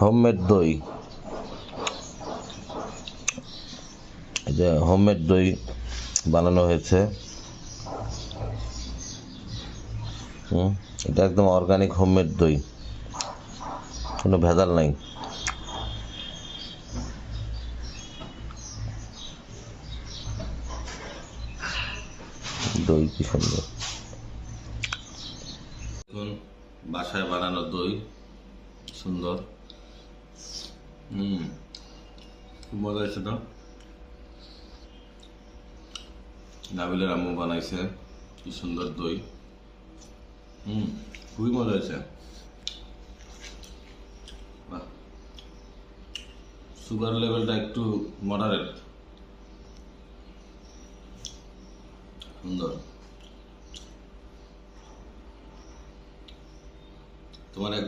Homemade দই, এই যে হোমমেড দই বানানো হয়েছে। এটা একদম অর্গানিক হোমমেড দই, কোনো ভেজাল নাই। দই কি সুন্দর, এখন বাসায় বানানো দই, সুন্দর। খুব মজা হয়েছে তো। নাবিলের আম্মু বানাইছে, কি সুন্দর দই। খুবই মজা হয়েছে। সুগার লেভেলটা একটু মডারেট, সুন্দর। তোমার এক